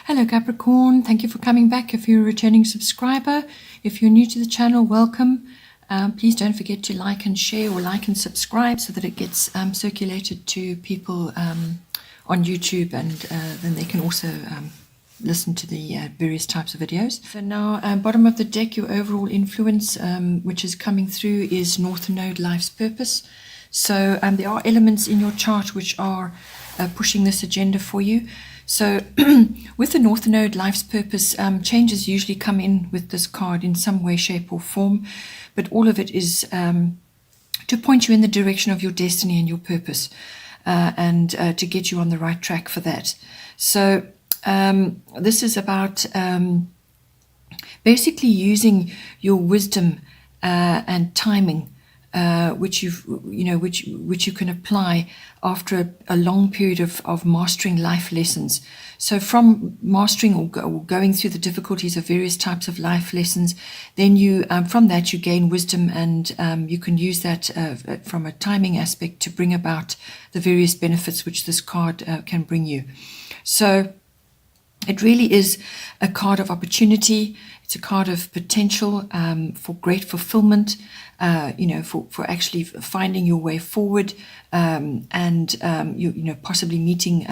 Hello Capricorn, thank you for coming back. If you're a returning subscriber, if you're new to the channel, welcome. Please don't forget to like and share, or like and subscribe, so that it gets circulated to people on YouTube, and then they can also listen to the various types of videos. So now, bottom of the deck, your overall influence, which is coming through, is North Node, Life's Purpose. So there are elements in your chart which are pushing this agenda for you. So with the North Node, Life's Purpose, changes usually come in with this card in some way, shape or form, but all of it is to point you in the direction of your destiny and your purpose, and to get you on the right track for that. So this is about basically using your wisdom and timing, which you can apply after a long period of mastering life lessons. So from mastering or going through the difficulties of various types of life lessons, then you from that you gain wisdom, and you can use that from a timing aspect to bring about the various benefits which this card can bring you. So it really is a card of opportunity. It's a card of potential for great fulfillment, for actually finding your way forward, and possibly meeting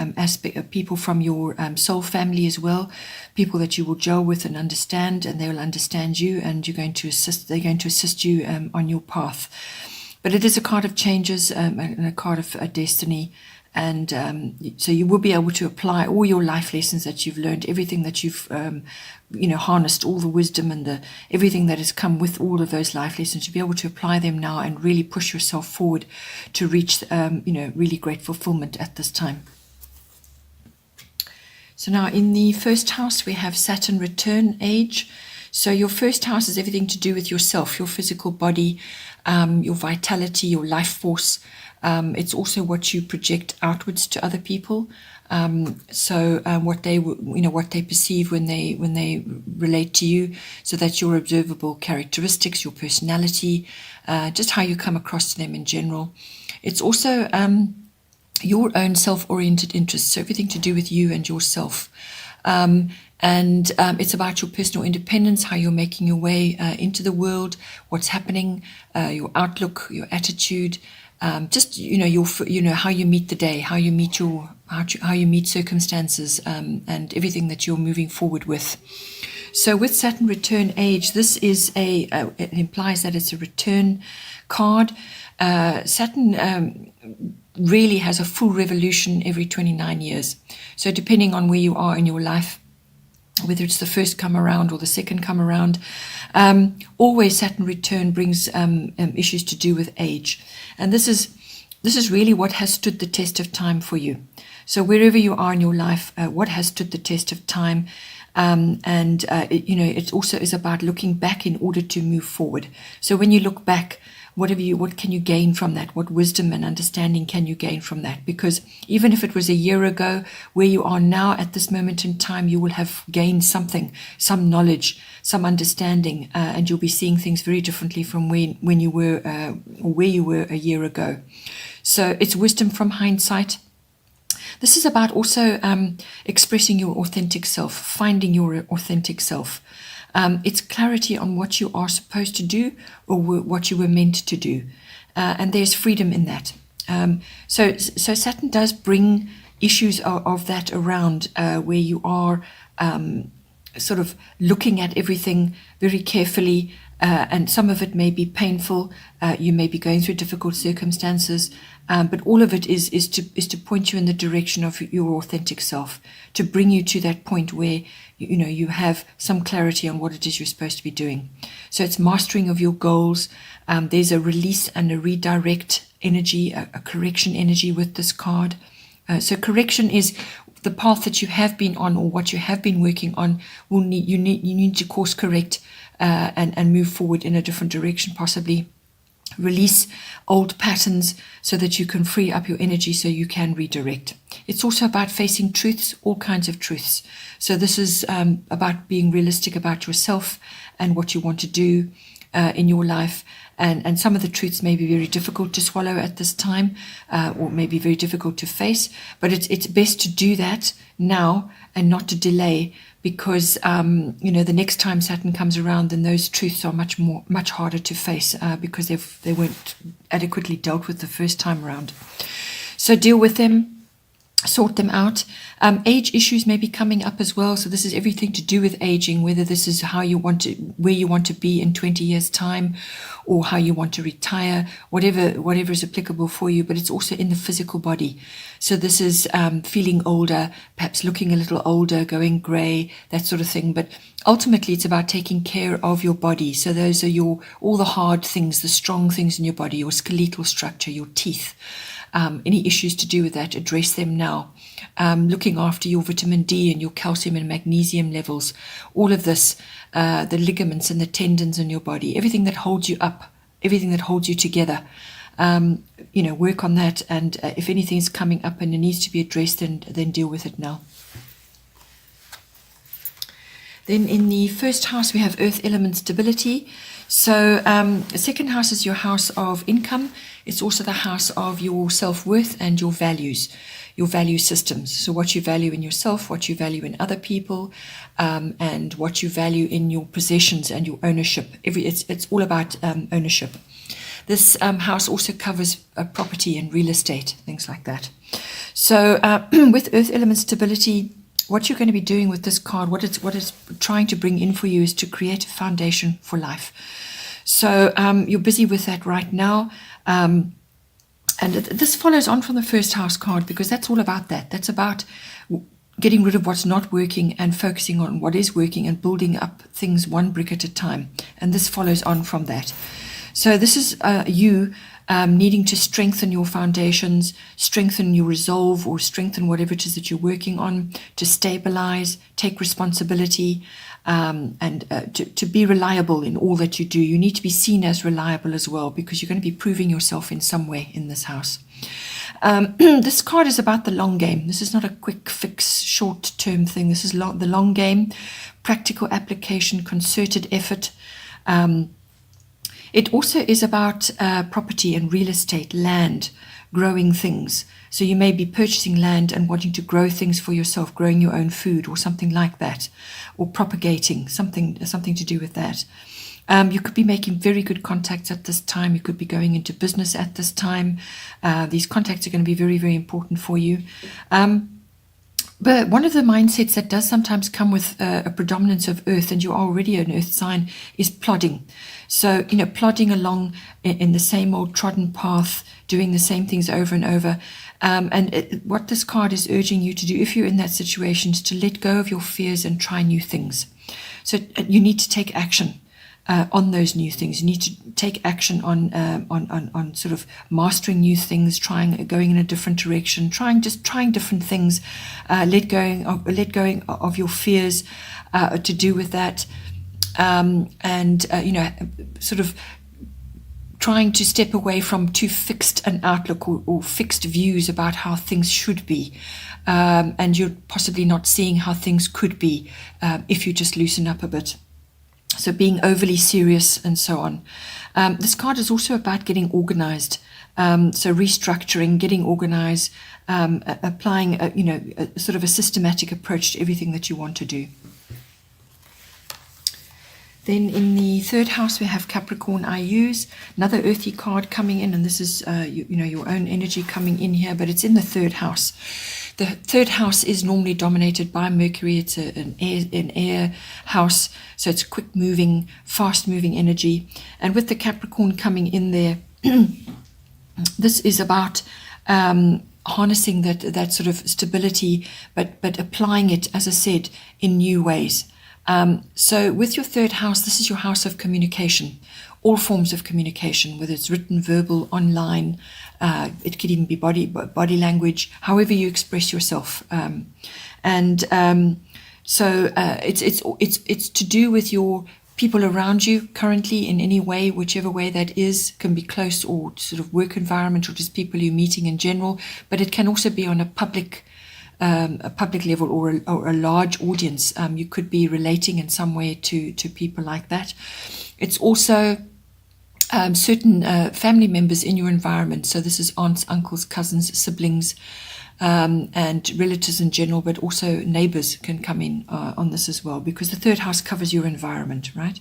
people from your soul family as well, people that you will gel with and understand, and they will understand you, and they're going to assist you on your path. But it is a card of changes, and a card of destiny. And so you will be able to apply all your life lessons that you've learned, everything that you've, harnessed, all the wisdom and everything that has come with all of those life lessons. You'll be able to apply them now and really push yourself forward to reach, really great fulfillment at this time. So now in the first house, we have Saturn return age. So your first house is everything to do with yourself, your physical body, your vitality, your life force. It's also what you project outwards to other people. What they perceive when they relate to you. So that's your observable characteristics, your personality, just how you come across to them in general. It's also your own self-oriented interests, so everything to do with you and yourself. It's about your personal independence, how you're making your way into the world, what's happening, your outlook, your attitude. How you meet the day, how you meet circumstances, and everything that you're moving forward with. So with Saturn return age, this is it implies that it's a return card. Saturn really has a full revolution every 29 years. So depending on where you are in your life, whether it's the first come around or the second come around, always Saturn return brings issues to do with age. And this is really what has stood the test of time for you. So wherever you are in your life, what has stood the test of time, it also is about looking back in order to move forward. So when you look back, what can you gain from that? What wisdom and understanding can you gain from that? Because even if it was a year ago, where you are now at this moment in time, you will have gained something, some knowledge, some understanding, and you'll be seeing things very differently from when you were or where you were a year ago. So it's wisdom from hindsight. This is about also expressing your authentic self, finding your authentic self. It's clarity on what you are supposed to do, or what you were meant to do. And there's freedom in that. So Saturn does bring issues of that around, where you are sort of looking at everything very carefully, and some of it may be painful. You may be going through difficult circumstances, but all of it is to point you in the direction of your authentic self, to bring you to that point where you have some clarity on what it is you're supposed to be doing. So it's mastering of your goals. There's a release and a redirect energy, a correction energy with this card. So correction is the path that you have been on, or what you have been working on. You need to course correct and move forward in a different direction, possibly release old patterns so that you can free up your energy so you can redirect. It's also about facing truths, all kinds of truths. So this is about being realistic about yourself and what you want to do in your life, And some of the truths may be very difficult to swallow at this time, or maybe very difficult to face, but it's best to do that now and not to delay, because the next time Saturn comes around, then those truths are much harder to face because they weren't adequately dealt with the first time around. So deal with them. Sort them out. Age issues may be coming up as well. So this is everything to do with aging, whether this is where you want to be in 20 years' time, or how you want to retire, whatever is applicable for you. But it's also in the physical body. So this is feeling older, perhaps looking a little older, going grey, that sort of thing. But ultimately, it's about taking care of your body. So those are all the hard things, the strong things in your body, your skeletal structure, your teeth. Any issues to do with that, address them now. Looking after your vitamin D and your calcium and magnesium levels, all of this, the ligaments and the tendons in your body, everything that holds you up, everything that holds you together. Work on that, and if anything is coming up and it needs to be addressed, then deal with it now. Then in the first house, we have earth element stability. So the second house is your house of income. It's also the house of your self-worth and your values, your value systems. So what you value in yourself, what you value in other people, and what you value in your possessions and your ownership. It's all about ownership. This house also covers property and real estate, things like that. So with earth element stability, what you're going to be doing with this card, what it's trying to bring in for you, is to create a foundation for life. So you're busy with that right now. And this follows on from the first house card, because that's all about that. That's about getting rid of what's not working and focusing on what is working and building up things one brick at a time. And this follows on from that. So this is you needing to strengthen your foundations, strengthen your resolve, or strengthen whatever it is that you're working on, to stabilize, take responsibility, and to be reliable in all that you do. You need to be seen as reliable as well, because you're going to be proving yourself in some way in this house. This card is about the long game. This is not a quick fix, short-term thing. This is the long game, practical application, concerted effort. It also is about property and real estate, land, growing things. So you may be purchasing land and wanting to grow things for yourself, growing your own food or something like that, or propagating, something to do with that. You could be making very good contacts at this time. You could be going into business at this time. These contacts are going to be very, very important for you. But one of the mindsets that does sometimes come with a predominance of earth, and you're already an earth sign, is plodding. So, plodding along in the same old trodden path, doing the same things over and over. What this card is urging you to do, if you're in that situation, is to let go of your fears and try new things. So you need to take action on those new things. You need to take action on sort of mastering new things, going in a different direction, trying different things. Let going of your fears to do with that, sort of trying to step away from too fixed an outlook or fixed views about how things should be, and you're possibly not seeing how things could be if you just loosen up a bit. So being overly serious and so on. This card is also about getting organized. So restructuring, getting organized, applying a sort of a systematic approach to everything that you want to do. Then in the third house, we have Capricorn IUs, another earthy card coming in, and this is your own energy coming in here, but it's in the third house. The third house is normally dominated by Mercury. It's an air house, so it's quick-moving, fast-moving energy. And with the Capricorn coming in there, this is about harnessing that sort of stability, but applying it, as I said, in new ways. So with your third house, this is your house of communication, all forms of communication, whether it's written, verbal, online. It could even be body language, however you express yourself. So it's to do with your people around you currently in any way, whichever way that is. Can be close or sort of work environment, or just people you're meeting in general. But it can also be on a public level or a large audience. You could be relating in some way to people like that. It's also certain family members in your environment. So this is aunts, uncles, cousins, siblings, and relatives in general, but also neighbors can come in on this as well, because the third house covers your environment, right?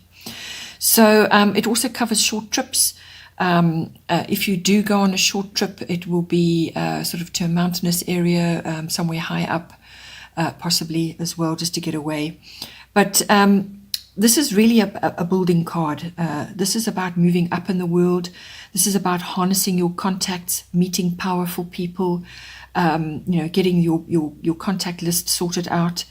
So it also covers short trips. If you do go on a short trip, it will be sort of to a mountainous area, somewhere high up, possibly as well, just to get away. But this is really a building card. This is about moving up in the world. This is about harnessing your contacts, meeting powerful people, getting your contact list sorted out.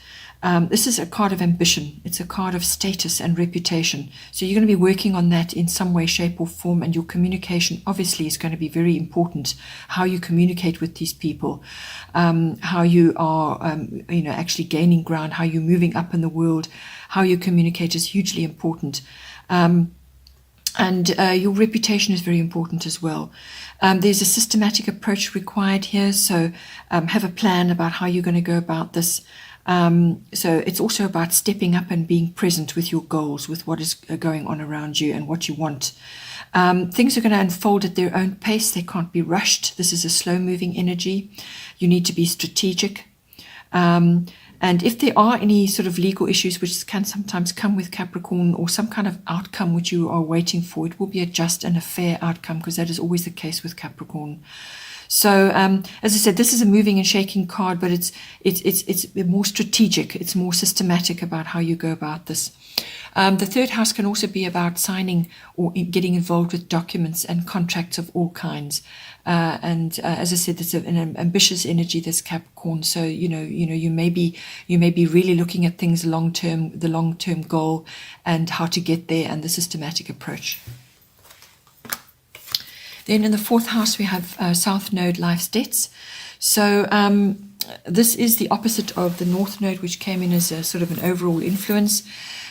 This is a card of ambition. It's a card of status and reputation. So you're going to be working on that in some way, shape or form, and your communication obviously is going to be very important. How you communicate with these people, how you are, actually gaining ground, how you're moving up in the world, how you communicate is hugely important. And your reputation is very important as well. There's a systematic approach required here, so have a plan about how you're going to go about this. So it's also about stepping up and being present with your goals, with what is going on around you and what you want. Things are going to unfold at their own pace. They can't be rushed. This is a slow-moving energy. You need to be strategic. And if there are any sort of legal issues which can sometimes come with Capricorn, or some kind of outcome which you are waiting for, it will be a just and a fair outcome, because that is always the case with Capricorn. So, as I said, this is a moving and shaking card, but it's more strategic. It's more systematic about how you go about this. The third house can also be about signing or getting involved with documents and contracts of all kinds. As I said, it's an ambitious energy, this Capricorn. So you may be really looking at things long term, the long term goal, and how to get there, and the systematic approach. Then in the fourth house, we have South Node, Life's Debts. So this is the opposite of the North Node, which came in as a sort of an overall influence.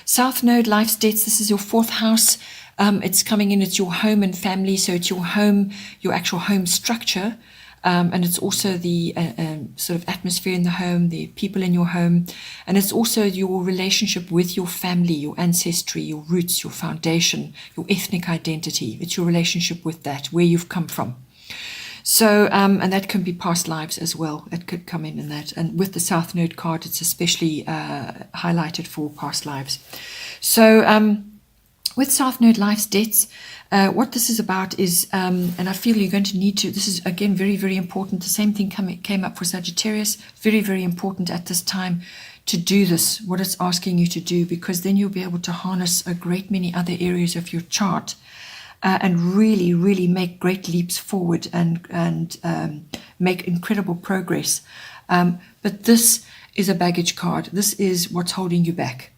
South Node, Life's Debts, this is your fourth house. It's coming in, it's your home and family, so it's your home, your actual home structure. And it's also the sort of atmosphere in the home, the people in your home. And it's also your relationship with your family, your ancestry, your roots, your foundation, your ethnic identity. It's your relationship with that, where you've come from. So, and that can be past lives as well. It could come in that. And with the South Node card, it's especially highlighted for past lives. So, with South Node, Life's Debts, what this is about is, and I feel you're going to need to, this is again very, very important. The same thing came up for Sagittarius. Very, very important at this time to do this, what it's asking you to do, because then you'll be able to harness a great many other areas of your chart and really, really make great leaps forward and make incredible progress. But this is a baggage card. This is what's holding you back.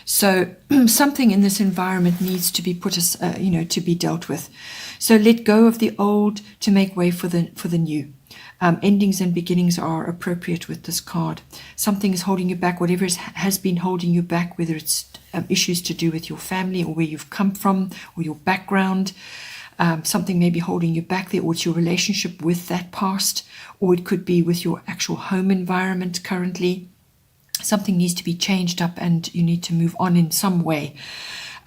So something in this environment needs to be put, to be dealt with. So let go of the old to make way for the new. Endings and beginnings are appropriate with this card. Something is holding you back, whatever has been holding you back, whether it's issues to do with your family or where you've come from or your background. Something may be holding you back there, or it's your relationship with that past, or it could be with your actual home environment currently. Something needs to be changed up and you need to move on in some way.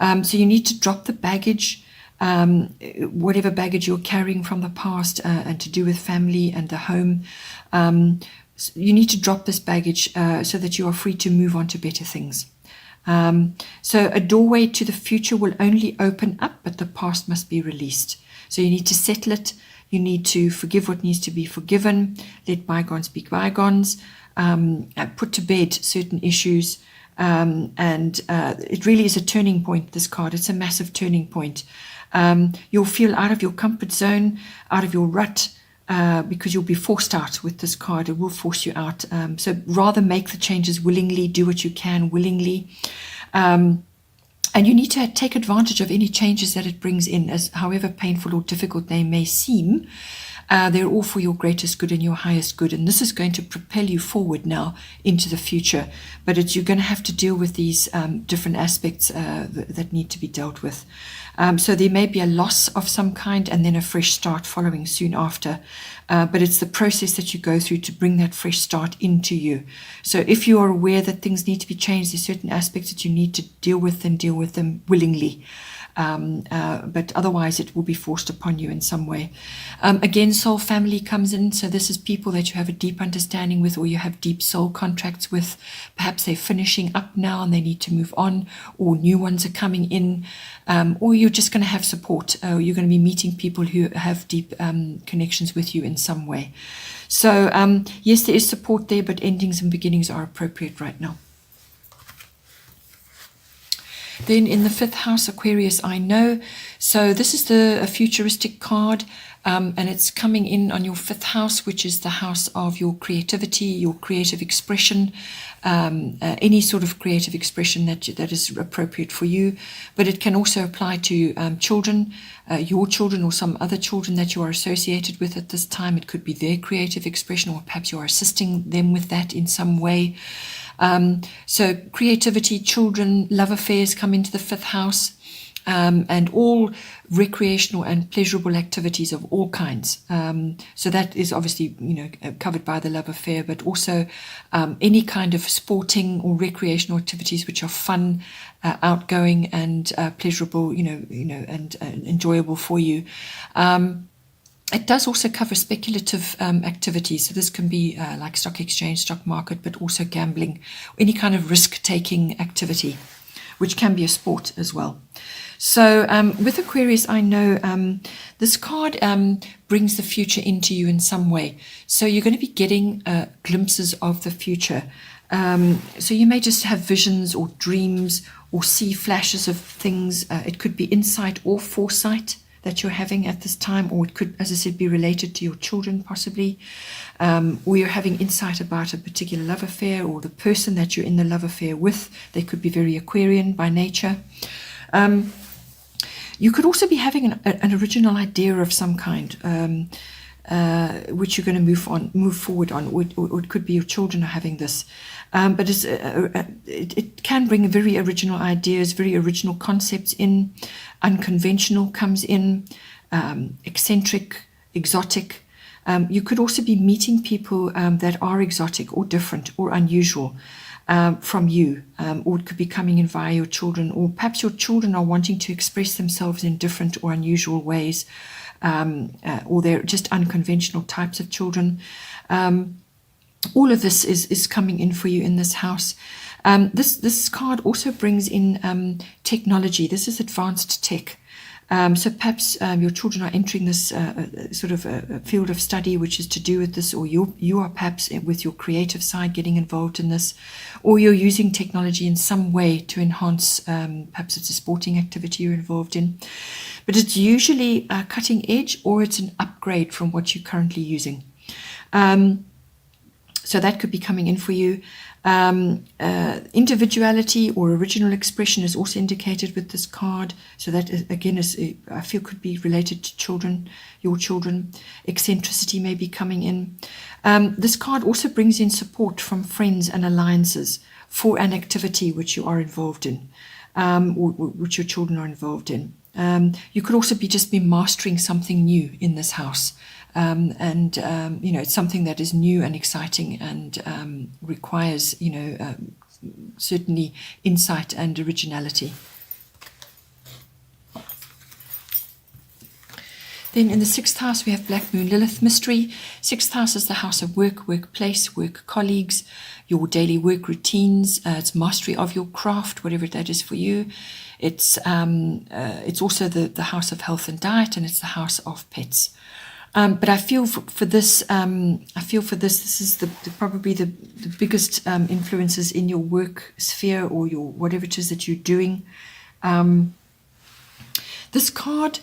So you need to drop the baggage, whatever baggage you're carrying from the past and to do with family and the home. You need to drop this baggage so that you are free to move on to better things. So a doorway to the future will only open up, but the past must be released. So you need to settle it. You need to forgive what needs to be forgiven. Let bygones be bygones. Put to bed certain issues, and it really is a turning point, this card. It's a massive turning point. You'll feel out of your comfort zone, out of your rut, because you'll be forced out with this card. It will force you out. So rather make the changes willingly, do what you can willingly. And you need to take advantage of any changes that it brings in, as however painful or difficult they may seem. They're all for your greatest good and your highest good. And this is going to propel you forward now into the future. But you're going to have to deal with these different aspects that need to be dealt with. So there may be a loss of some kind and then a fresh start following soon after. But it's the process that you go through to bring that fresh start into you. So if you are aware that things need to be changed, there's certain aspects that you need to deal with, and deal with them willingly. but otherwise it will be forced upon you in some way. Again, soul family comes in, so this is people that you have a deep understanding with, or you have deep soul contracts with. Perhaps they're finishing up now and they need to move on, or new ones are coming in, or you're just going to have support. You're going to be meeting people who have deep connections with you in some way. So yes, there is support there, but endings and beginnings are appropriate right now. Then in the 5th house, Aquarius, I know. So this is a futuristic card, and it's coming in on your 5th house, which is the house of your creativity, your creative expression, any sort of creative expression that is appropriate for you. But it can also apply to children, your children or some other children that you are associated with at this time. It could be their creative expression, or perhaps you are assisting them with that in some way. So creativity, children, love affairs come into the 5th house, and all recreational and pleasurable activities of all kinds. So that is obviously, covered by the love affair, but also any kind of sporting or recreational activities which are fun, outgoing, and pleasurable, and enjoyable for you. It does also cover speculative activities. So this can be like stock exchange, stock market, but also gambling, any kind of risk-taking activity, which can be a sport as well. So with Aquarius, I know this card brings the future into you in some way. So you're going to be getting glimpses of the future. So you may just have visions or dreams or see flashes of things. It could be insight or foresight that you're having at this time, or it could, as I said, be related to your children possibly, or you're having insight about a particular love affair, or the person that you're in the love affair with. They could be very Aquarian by nature. You could also be having an original idea of some kind, which you're going to move forward on, or it could be your children are having this. But it can bring very original ideas, very original concepts in. Unconventional comes in, eccentric, exotic. You could also be meeting people that are exotic or different or unusual from you, or it could be coming in via your children, or perhaps your children are wanting to express themselves in different or unusual ways, or they're just unconventional types of children. All of this is coming in for you in this house. This card also brings in technology. This is advanced tech. So perhaps your children are entering this sort of a field of study which is to do with this, or you are perhaps with your creative side getting involved in this, or you're using technology in some way to enhance, perhaps it's a sporting activity you're involved in. But it's usually cutting edge, or it's an upgrade from what you're currently using. So that could be coming in for you. Individuality or original expression is also indicated with this card. So that again I feel could be related to children, your children. Eccentricity may be coming in. This card also brings in support from friends and alliances for an activity which you are involved in, or which your children are involved in. You could also just be mastering something new in this house. It's something that is new and exciting and requires, certainly insight and originality. Then in the 6th house, we have Black Moon Lilith mystery. 6th house is the house of work, workplace, work colleagues, your daily work routines. It's mastery of your craft, whatever that is for you. It's also the house of health and diet, and it's the house of pets. But I feel for this, this is probably the biggest influences in your work sphere, or your whatever it is that you're doing. This card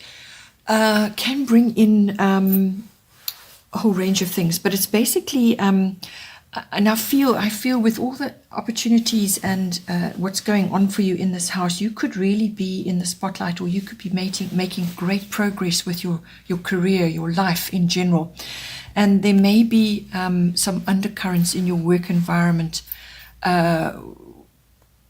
can bring in a whole range of things, but it's basically, and I feel with all the opportunities and what's going on for you in this house, you could really be in the spotlight, or you could be making great progress with your career, your life in general. And there may be some undercurrents in your work environment.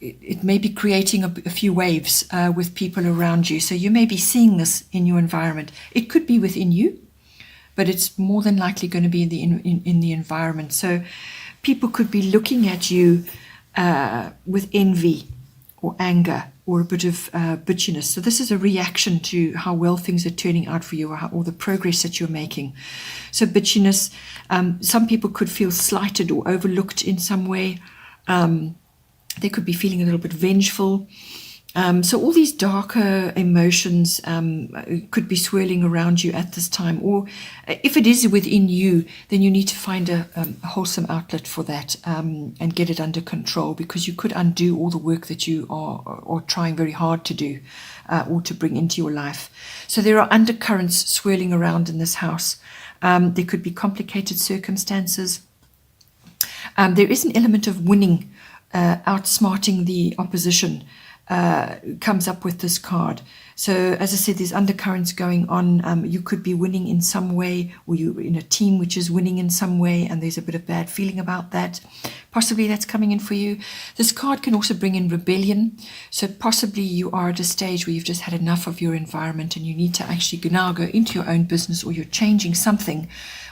It may be creating a few waves with people around you. So you may be seeing this in your environment. It could be within you, but it's more than likely going to be in the environment. So people could be looking at you with envy or anger or a bit of bitchiness. So this is a reaction to how well things are turning out for you, or the progress that you're making. So bitchiness, some people could feel slighted or overlooked in some way. They could be feeling a little bit vengeful. So all these darker emotions could be swirling around you at this time. Or if it is within you, then you need to find a wholesome outlet for that and get it under control, because you could undo all the work that you are trying very hard to do or to bring into your life. So there are undercurrents swirling around in this house. There could be complicated circumstances. There is an element of winning, outsmarting the opposition. Comes up with this card. So as I said, there's undercurrents going on. You could be winning in some way, or you're in a team which is winning in some way, and there's a bit of bad feeling about that. Possibly that's coming in for you. This card can also bring in rebellion. So possibly you are at a stage where you've just had enough of your environment and you need to actually now go into your own business, or you're changing something,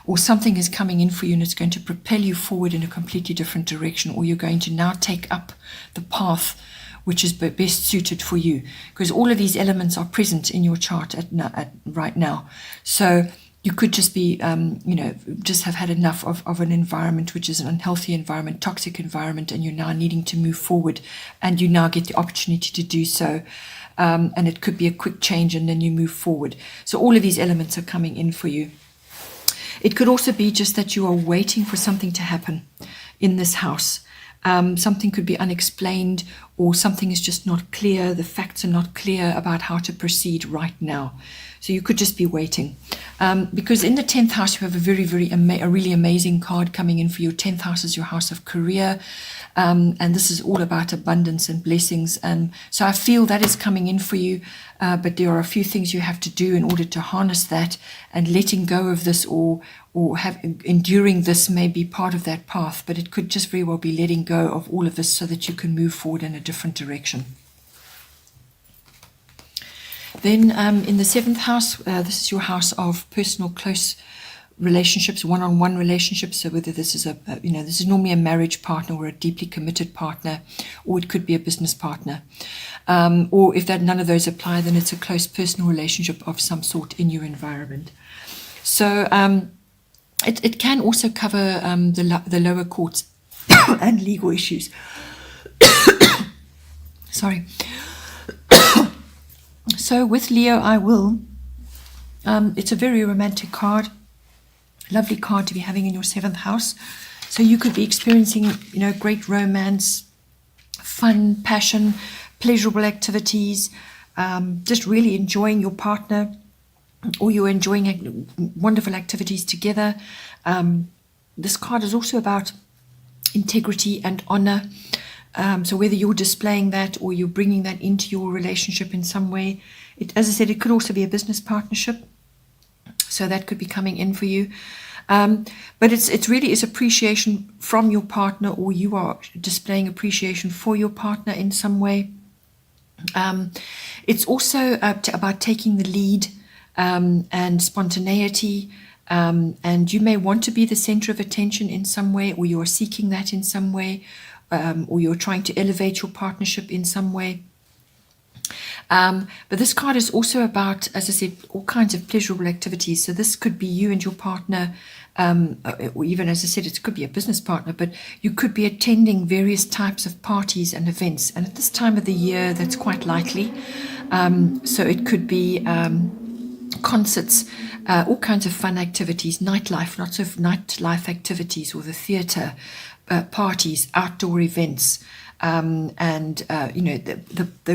or something is coming in for you and it's going to propel you forward in a completely different direction, or you're going to now take up the path which is best suited for you, because all of these elements are present in your chart right now. So you could just be, just have had enough of an environment which is an unhealthy environment, toxic environment, and you're now needing to move forward, and you now get the opportunity to do so. And it could be a quick change, and then you move forward. So all of these elements are coming in for you. It could also be just that you are waiting for something to happen in this house. Something could be unexplained, or something is just not clear. The facts are not clear about how to proceed right now. So you could just be waiting. Because in the 10th house, you have a really amazing card coming in for you. 10th house is your house of career. And this is all about abundance and blessings. So I feel that is coming in for you. But there are a few things you have to do in order to harness that, and letting go of this or enduring this may be part of that path, but it could just very well be letting go of all of this so that you can move forward in a different direction. Then in the 7th house, this is your house of personal close relationships, one-on-one relationships. So whether this is this is normally a marriage partner or a deeply committed partner, or it could be a business partner. Or if none of those apply, then it's a close personal relationship of some sort in your environment. So it can also cover the lower courts and legal issues. Sorry. So with Leo, I will. It's a very romantic card. Lovely card to be having in your 7th house. So you could be experiencing, great romance, fun, passion, pleasurable activities, just really enjoying your partner, or you're enjoying wonderful activities together. This card is also about integrity and honor. So whether you're displaying that or you're bringing that into your relationship in some way, as I said, it could also be a business partnership. So that could be coming in for you. But it's really is appreciation from your partner, or you are displaying appreciation for your partner in some way. It's also about taking the lead and spontaneity. And you may want to be the center of attention in some way, or you are seeking that in some way, or you're trying to elevate your partnership in some way. But this card is also about, as I said, all kinds of pleasurable activities. So this could be you and your partner, or even, as I said, it could be a business partner, but you could be attending various types of parties and events. And at this time of the year, that's quite likely. So it could be concerts, all kinds of fun activities, nightlife, lots of nightlife activities, or the theatre, parties, outdoor events. The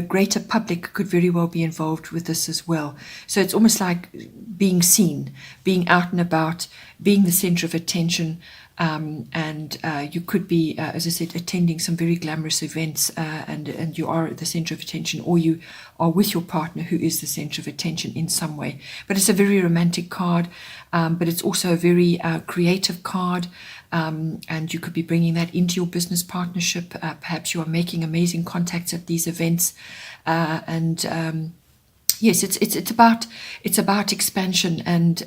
greater public could very well be involved with this as well. So it's almost like being seen, being out and about, being the center of attention. You could be, as I said, attending some very glamorous events, and you are at the center of attention, or you are with your partner who is the center of attention in some way. But it's a very romantic card, but it's also a very creative card. And you could be bringing that into your business partnership. Perhaps you are making amazing contacts at these events, yes, it's about expansion and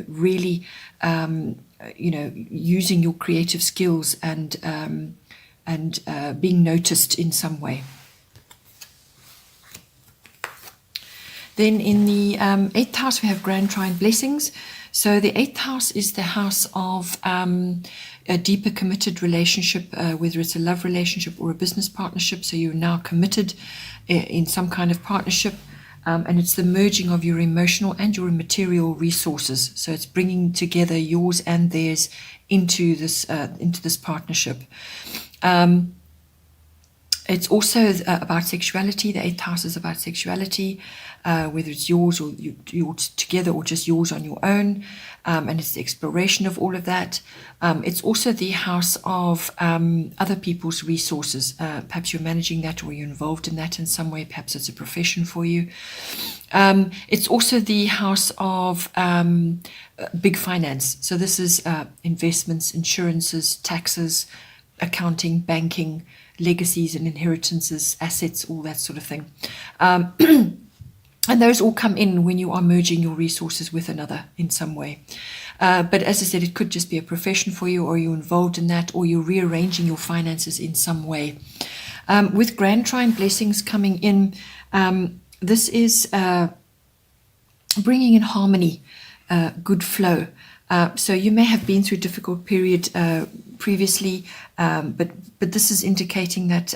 really using your creative skills and being noticed in some way. Then in the 8th house, we have grand trine blessings. So the 8th house is the house of a deeper committed relationship, whether it's a love relationship or a business partnership. So you're now committed in some kind of partnership. And it's the merging of your emotional and your material resources. So it's bringing together yours and theirs into this partnership. It's also about sexuality. The 8th house is about sexuality, whether it's yours or yours together or just yours on your own. And it's the exploration of all of that. It's also the house of other people's resources. Perhaps you're managing that or you're involved in that in some way. Perhaps it's a profession for you. It's also the house of big finance. So this is investments, insurances, taxes, accounting, banking, legacies and inheritances, assets, all that sort of thing. And those all come in when you are merging your resources with another in some way. But as I said, it could just be a profession for you, or you're involved in that, or you're rearranging your finances in some way. With grand trine blessings coming in, this is bringing in harmony, good flow. So you may have been through a difficult period previously, but this is indicating that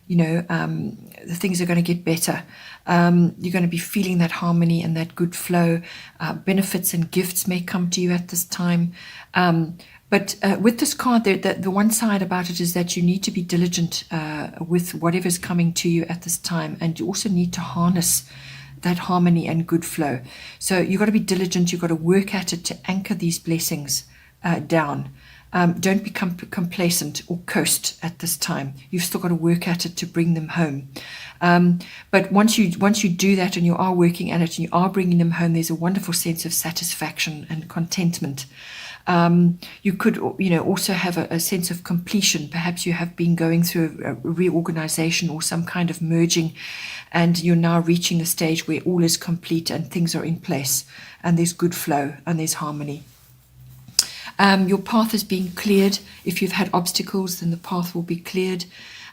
the things are going to get better. You're going to be feeling that harmony and that good flow. Benefits and gifts may come to you at this time. But with this card, the one side about it is that you need to be diligent with whatever's coming to you at this time, and you also need to harness that harmony and good flow. So you've got to be diligent. You've got to work at it to anchor these blessings down. Don't become complacent or coast at this time. You've still got to work at it to bring them home. But once you do that and you are working at it and you are bringing them home, there's a wonderful sense of satisfaction and contentment. You could, also have a sense of completion. Perhaps you have been going through a reorganization or some kind of merging, and you're now reaching a stage where all is complete and things are in place, and there's good flow and there's harmony. Your path is being cleared. If you've had obstacles, then the path will be cleared.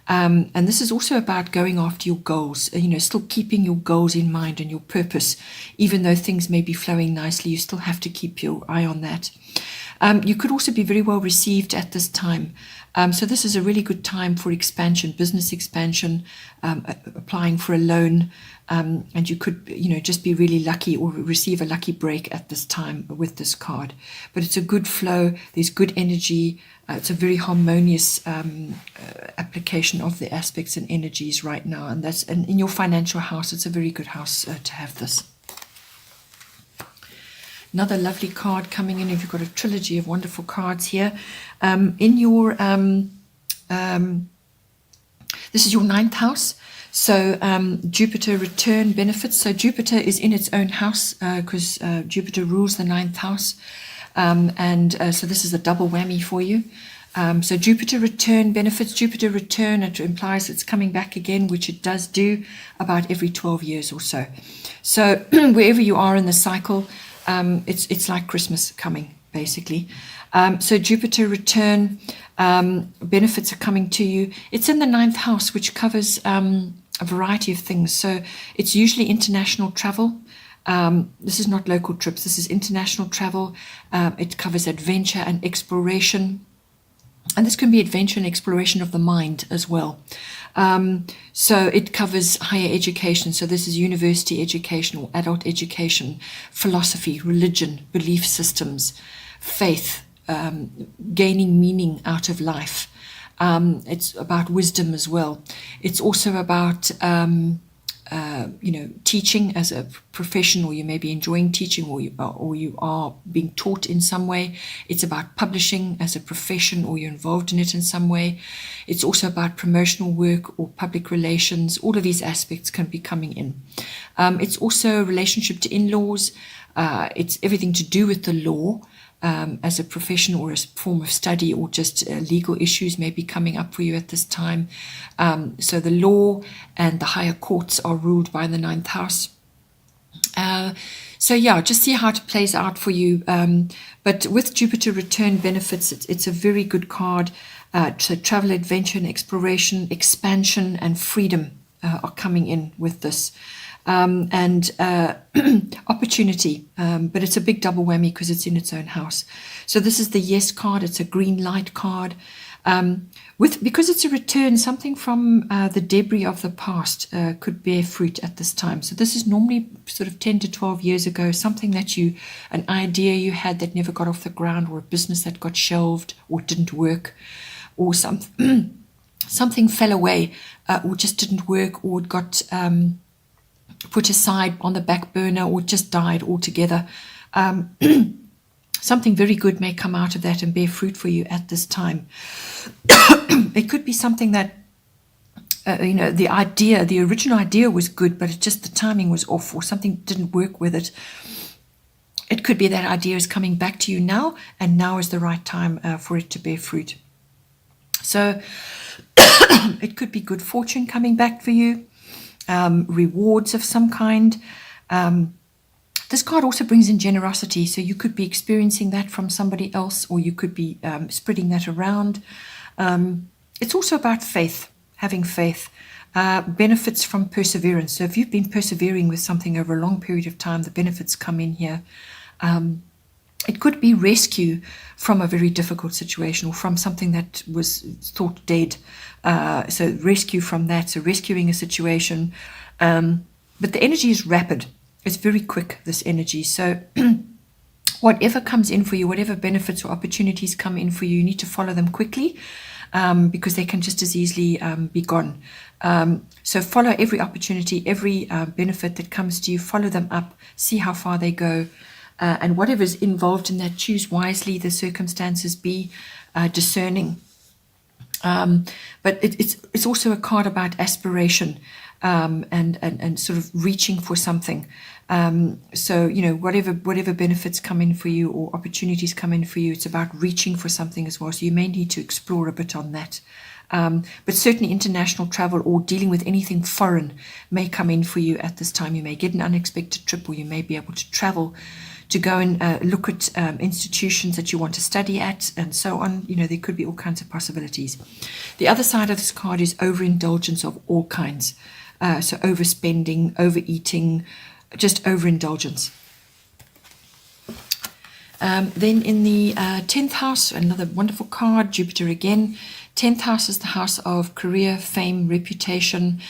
And this is also about going after your goals, still keeping your goals in mind and your purpose. Even though things may be flowing nicely, you still have to keep your eye on that. You could also be very well received at this time. So this is a really good time for expansion, business expansion, applying for a loan. And you could, just be really lucky or receive a lucky break at this time with this card. But it's a good flow. There's good energy. It's a very harmonious application of the aspects and energies right now. And in your financial house, it's a very good house to have this. Another lovely card coming in. If you've got a trilogy of wonderful cards here. In your, this is your 9th house. So Jupiter return benefits. So Jupiter is in its own house because Jupiter rules the 9th house. So this is a double whammy for you. So Jupiter return benefits. Jupiter return, it implies it's coming back again, which it does do about every 12 years or so. So wherever you are in the cycle, it's like Christmas coming, basically. So Jupiter return benefits are coming to you. It's in the 9th house, which covers a variety of things. So it's usually international travel. This is not local trips. This is international travel. It covers adventure and exploration. And this can be adventure and exploration of the mind as well. So it covers higher education. So this is university education or adult education, philosophy, religion, belief systems, faith, gaining meaning out of life. It's about wisdom as well. It's also about, teaching as a profession, or you may be enjoying teaching, or you are being taught in some way. It's about publishing as a profession, or you're involved in it in some way. It's also about promotional work or public relations. All of these aspects can be coming in. It's also a relationship to in-laws. It's everything to do with the law. As a profession or a form of study, or just legal issues may be coming up for you at this time. So the law and the higher courts are ruled by the 9th house. Just see how it plays out for you. But with Jupiter return benefits, it's a very good card. So travel, adventure and exploration, expansion and freedom are coming in with this. And opportunity, but it's a big double whammy because it's in its own house. So this is the yes card. It's a green light card. Because it's a return, something from the debris of the past could bear fruit at this time. So this is normally sort of 10 to 12 years ago, something that an idea you had that never got off the ground, or a business that got shelved or didn't work, or something fell away or just didn't work, or it got put aside on the back burner, or just died altogether. Something very good may come out of that and bear fruit for you at this time. It could be something that, the original idea was good, but the timing was off, or something didn't work with it. It could be that idea is coming back to you now, and now is the right time for it to bear fruit. So it could be good fortune coming back for you. Rewards of some kind. This card also brings in generosity, so you could be experiencing that from somebody else, or you could be spreading that around. It's also about faith, having faith, benefits from perseverance. So if you've been persevering with something over a long period of time, the benefits come in here. It could be rescue from a very difficult situation, or from something that was thought dead. So rescue from that, so rescuing a situation. But the energy is rapid. It's very quick, this energy. So whatever comes in for you, whatever benefits or opportunities come in for you, you need to follow them quickly, because they can just as easily be gone. So follow every opportunity, every benefit that comes to you, follow them up, see how far they go. And whatever's involved in that, choose wisely the circumstances, be discerning. But it's also a card about aspiration, and sort of reaching for something. So whatever benefits come in for you or opportunities come in for you, it's about reaching for something as well. So you may need to explore a bit on that. But certainly international travel or dealing with anything foreign may come in for you at this time. You may get an unexpected trip, or you may be able to travel to go and look at institutions that you want to study at, and so on. There could be all kinds of possibilities. The other side of this card is overindulgence of all kinds. So overspending, overeating, just overindulgence. Then in the 10th house, another wonderful card, Jupiter again. 10th house is the house of career, fame, reputation,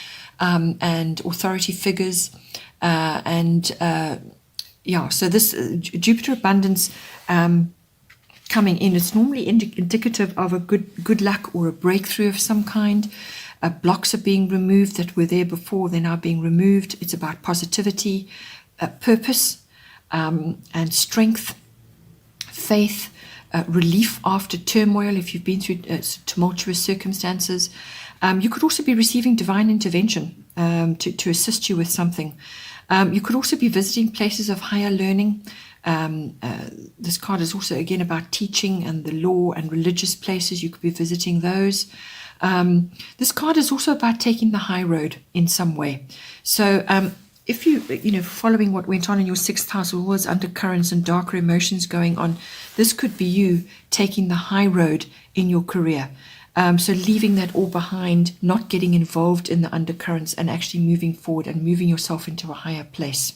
and authority figures. So this Jupiter abundance coming in, it's normally indicative of a good luck or a breakthrough of some kind. Blocks are being removed that were there before, they're now being removed. It's about positivity, purpose, and strength, faith, relief after turmoil if you've been through tumultuous circumstances. You could also be receiving divine intervention to assist you with something. You could also be visiting places of higher learning. This card is also again about teaching and the law and religious places. You could be visiting those. This card is also about taking the high road in some way. So if you following what went on in your 6th house, all those undercurrents and darker emotions going on, this could be you taking the high road in your career. So leaving that all behind, not getting involved in the undercurrents, and actually moving forward and moving yourself into a higher place.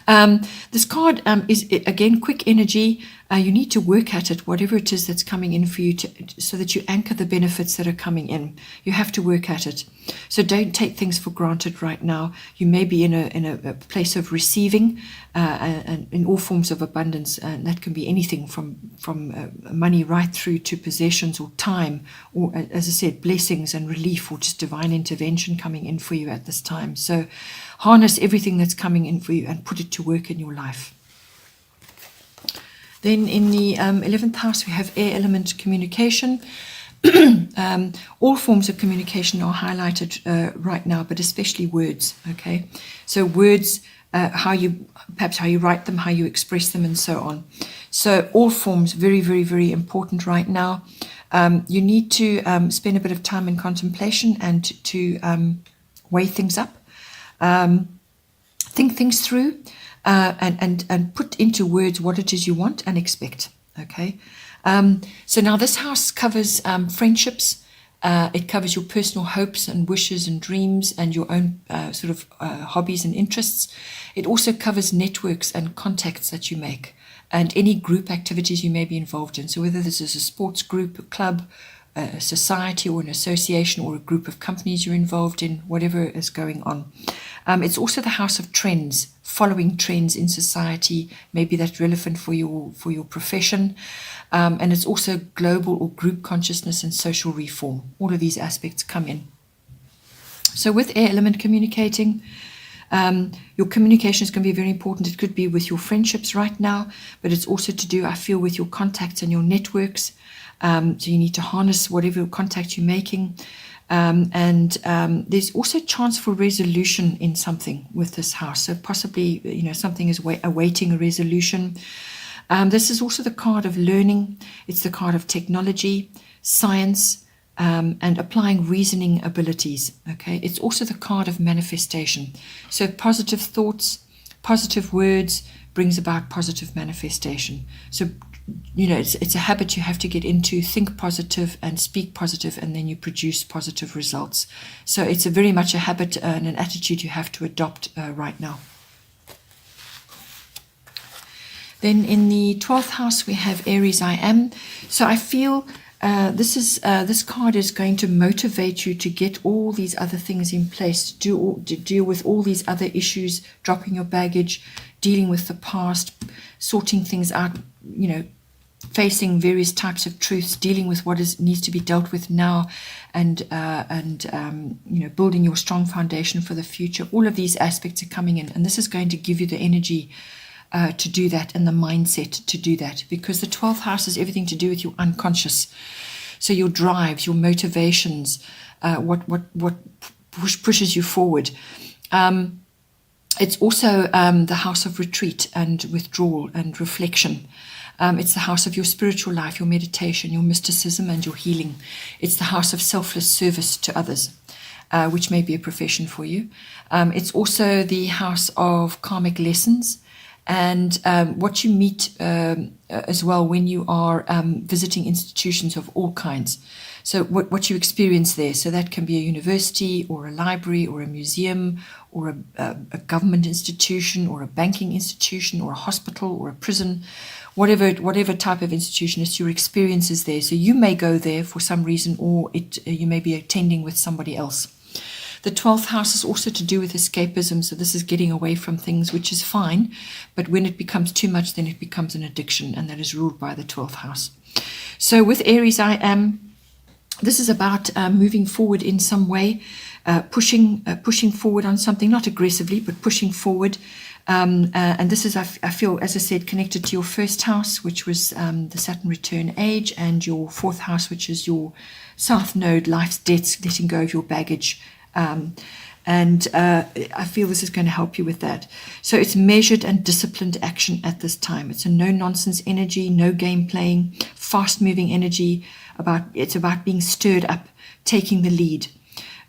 This card is, again, quick energy. You need to work at it, whatever it is that's coming in for you, so that you anchor the benefits that are coming in. You have to work at it. So don't take things for granted right now. You may be in a place of receiving, and in all forms of abundance, and that can be anything from money right through to possessions or time, or, as I said, blessings and relief, or just divine intervention coming in for you at this time. So harness everything that's coming in for you and put it to work in your life. Then in the 11th house, we have air element communication. All forms of communication are highlighted right now, but especially words. Okay, so words, how you write them, how you express them, and so on. So all forms, very, very, very important right now. You need to spend a bit of time in contemplation and to weigh things up, think things through. And put into words what it is you want and expect. Okay, so now this house covers friendships, It covers your personal hopes and wishes and dreams and your own hobbies and interests. It also covers networks and contacts that you make and any group activities you may be involved in. So whether this is a sports group, a club, a society or an association or a group of companies you're involved in, whatever is going on. It's also the house of trends, following trends in society, maybe that's relevant for your profession. And it's also global or group consciousness and social reform. All of these aspects come in. So with air element communicating, your communication is going to be very important. It could be with your friendships right now, but it's also to do, I feel, with your contacts and your networks. So you need to harness whatever contact you're making. There's also chance for resolution in something with this house. So possibly, something is awaiting a resolution. This is also the card of learning. It's the card of technology, science, and applying reasoning abilities. Okay, it's also the card of manifestation. So positive thoughts, positive words brings about positive manifestation. So it's a habit you have to get into. Think positive and speak positive, and then you produce positive results. So it's very much a habit and an attitude you have to adopt right now. Then in the 12th house, we have Aries I am. So I feel this card is going to motivate you to get all these other things in place, to deal with all these other issues, dropping your baggage, dealing with the past, sorting things out, facing various types of truths, dealing with what needs to be dealt with now, and building your strong foundation for the future. All of these aspects are coming in, and this is going to give you the energy to do that and the mindset to do that, because the 12th house is everything to do with your unconscious. So your drives, your motivations, what pushes you forward. It's also the house of retreat and withdrawal and reflection. It's the house of your spiritual life, your meditation, your mysticism, and your healing. It's the house of selfless service to others, which may be a profession for you. It's also the house of karmic lessons and what you meet as well when you are visiting institutions of all kinds. So what you experience there. So that can be a university or a library or a museum or a government institution or a banking institution or a hospital or a prison, whatever type of institution is, your experiences there. So you may go there for some reason, or you may be attending with somebody else. The 12th house is also to do with escapism. So this is getting away from things, which is fine. But when it becomes too much, then it becomes an addiction, and that is ruled by the 12th house. So with Aries I am, this is about moving forward in some way, pushing forward on something, not aggressively, but pushing forward. And this is, I feel, as I said, connected to your first house, which was the Saturn return age, and your 4th house, which is your South Node, life's debts, letting go of your baggage. I feel this is going to help you with that. So it's measured and disciplined action at this time. It's a no-nonsense energy, no game playing, fast-moving energy. It's about being stirred up, taking the lead,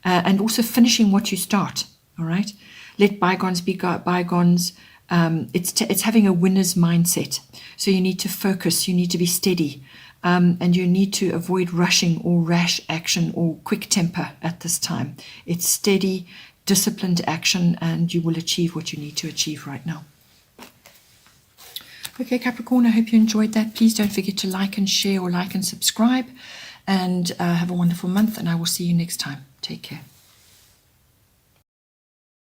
and also finishing what you start. All right, let bygones be bygones. It's having a winner's mindset. So you need to focus. You need to be steady. And you need to avoid rushing or rash action or quick temper at this time. It's steady, disciplined action, and you will achieve what you need to achieve right now. Okay, Capricorn, I hope you enjoyed that. Please don't forget to like and share, or like and subscribe. And have a wonderful month, and I will see you next time. Take care.